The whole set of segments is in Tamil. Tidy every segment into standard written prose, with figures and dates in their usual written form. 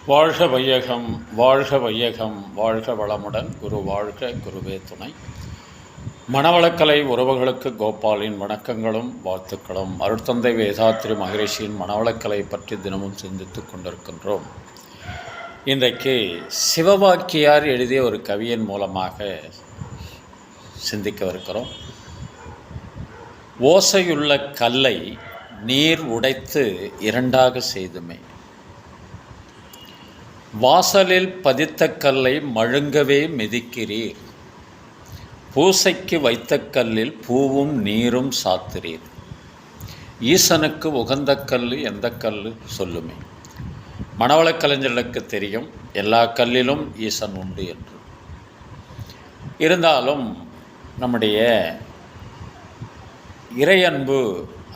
வாழ்க வையகம், வாழ்க வையகம், வாழ்க வளமுடன். குரு வாழ்க, குருவே துணை. மனவளக்கலை உறவுகளுக்கு கோபாலின் வணக்கங்களும் வாழ்த்துக்களும். அருட்தந்தை வேதாத்ரி மகரிஷியின் மனவளக்கலை பற்றி தினமும் சிந்தித்து கொண்டிருக்கின்றோம். இன்றைக்கு சிவவாக்கியார் எழுதிய ஒரு கவியின் மூலமாக சிந்திக்கவிருக்கிறோம். ஓசையுள்ள கல்லை நீர் உடைத்து இரண்டாக செய்துமே, வாசலில் பதித்த கல்லை மழுங்கவே மிதிக்கிறீர், பூசைக்கு வைத்த கல்லில் பூவும் நீரும் சாத்துறீர். ஈசனுக்கு உகந்த கல் எந்த கல் சொல்லுமே. மனவளக் கலைஞர்களுக்கு தெரியும் எல்லா கல்லிலும் ஈசன் உண்டு என்று. இருந்தாலும் நம்முடைய இறையன்பு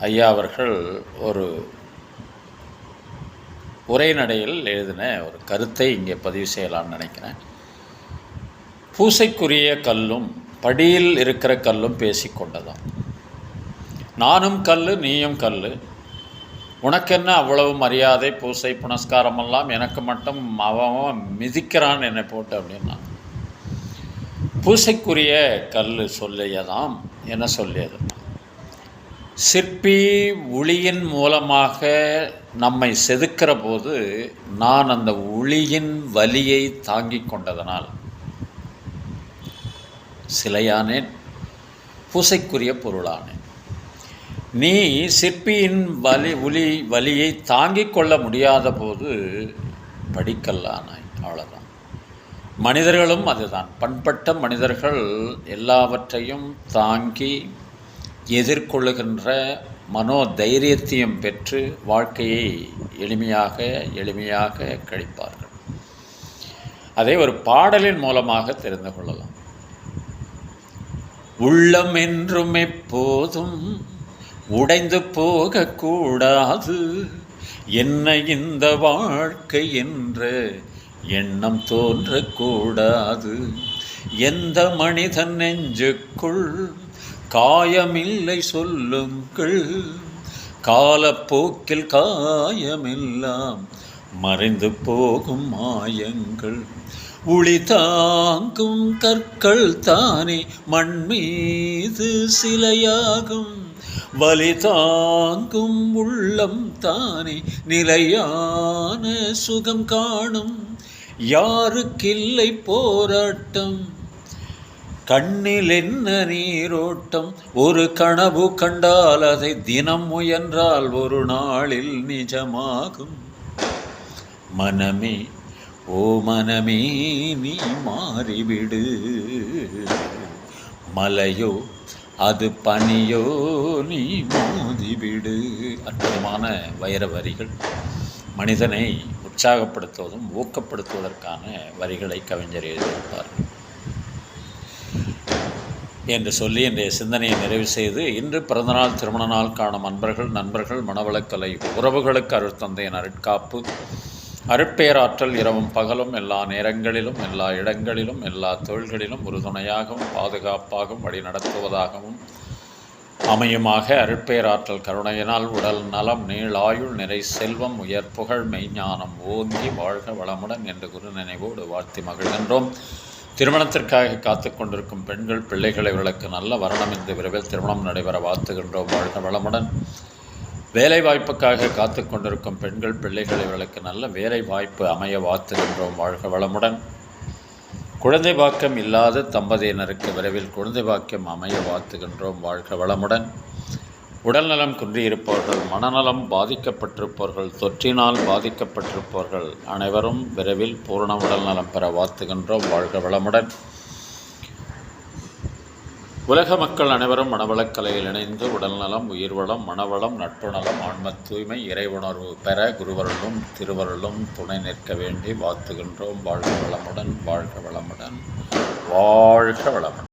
ஐயா அவர்கள் ஒரு உரைநடையில் எழுதின ஒரு கருத்தை இங்கே பதிவு செய்யலான்னு நினைக்கிறேன். பூசைக்குரிய கல்லும் படியில் இருக்கிற கல்லும் பேசிக்கொண்டதாம். நானும் கல், நீயும் கல், உனக்கென்ன அவ்வளவு மரியாதை, பூசை புனஸ்காரமெல்லாம், எனக்கு மட்டும் அவன் மிதிக்கிறான் என்னை போட்டு அப்படின்னா. பூசைக்குரிய கல் சொல்லியதாம். என்ன சொல்லியது? சிற்பி ஒளியின் மூலமாக நம்மை செதுக்கிற போது நான் அந்த ஒளியின் வலியை தாங்கிக் கொண்டதனால் சிலையானேன், பூசைக்குரிய பொருளானேன். நீ சிற்பியின் வலியை தாங்கிக் கொள்ள முடியாத போது படிக்கல்லானாய். அவ்வளோதான். மனிதர்களும் அதுதான். பண்பட்ட மனிதர்கள் எல்லாவற்றையும் தாங்கி எதிர்கொள்ளுகின்ற மனோதைரியத்தையும் பெற்று வாழ்க்கையை எளிமையாக கழிப்பார்கள். அதை ஒரு பாடலின் மூலமாக தெரிந்து கொள்ளலாம். உள்ளம் என்றும் எப்போதும் உடைந்து போகக்கூடாது, என்ன இந்த வாழ்க்கை என்ற எண்ணம் தோன்றக்கூடாது. எந்த மனிதன் நெஞ்சுக்குள் காயமில்லை சொல்லுங்கள், காலப்போக்கில் காயமெல்லாம் மறைந்து போகும் மாயங்கள். ஒளி தாங்கும் கற்கள் தானே மண் மீது சிலையாகும், வலி தாங்கும் உள்ளம் தானே நிலையான சுகம் காணும். யாருக்கில்லை போராட்டம், கண்ணில் என்ன நீரோட்டம், ஒரு கனவு கண்டால் அதை தினம் முயன்றால் ஒரு நாளில் நிஜமாகும். மனமே, ஓ மனமே, நீ மாறிவிடு. மலையோ அது பனியோ, நீ மோதிவிடு. அற்புதமான வைர வரிகள். மனிதனை உற்சாகப்படுத்துவதும் ஊக்கப்படுத்துவதற்கான வரிகளை கவிஞர் எழுதியிருப்பார்கள் என்று சொல்லி இன்றைய சிந்தனையை நிறைவு செய்து, இன்று பிறந்தநாள் திருமண நாள் காணும் அன்பர்கள், நண்பர்கள், மனவளக்கலை உறவுகளுக்கு அருட்தந்தையின் அருட்காப்பு, அருட்பேராற்றல் இரவும் பகலும் எல்லா நேரங்களிலும் எல்லா இடங்களிலும் எல்லா தொழில்களிலும் உறுதுணையாகவும் பாதுகாப்பாகவும் வழி நடத்துவதாகவும் அமையுமாக. அருட்பேராற்றல் கருணையினால் உடல் நலம், நீளாயுள், நிறை செல்வம், உயர் புகழ், மெய்ஞானம் ஓங்கி வாழ்க வளமுடன் என்று குரு நினைவோடு வாழ்த்தி மகிழ்கின்றோம். திருமணத்திற்காக காத்து கொண்டிருக்கும் பெண்கள், பிள்ளைகளை விளக்கு நல்ல வரணம் இந்த விரைவில் திருமணம் நடைபெற வாழ்த்துகின்றோம். வாழ்க வளமுடன். வேலை வாய்ப்புக்காக காத்து கொண்டிருக்கும் பெண்கள், பிள்ளைகளை விளக்கு நல்ல வேலை வாய்ப்பு அமைய வாழ்த்துகின்றோம். வாழ்க வளமுடன். குழந்தை பாக்கியம் இல்லாத தம்பதியினருக்கு விரைவில் குழந்தை பாக்கியம் அமைய வாழ்த்துகின்றோம். வாழ்க வளமுடன். உடல்நலம் குன்றியிருப்பவர்கள், மனநலம் பாதிக்கப்பட்டிருப்பவர்கள், தொற்றினால் பாதிக்கப்பட்டிருப்பவர்கள் அனைவரும் விரைவில் பூரண உடல்நலம் பெற வாழ்த்துகின்றோம். வாழ்க வளமுடன். உலக மக்கள் அனைவரும் மனவளக்கலையில் இணைந்து உடல்நலம், உயிர்வளம், மனவளம், நட்பு நலம், ஆன்ம தூய்மை, இறைவுணர்வு பெற குருவருளும் திருவருளும் துணை நிற்க வேண்டி வாழ்த்துகின்றோம். வாழ்க வளமுடன். வாழ்க வளமுடன். வாழ்க வளமுடன்.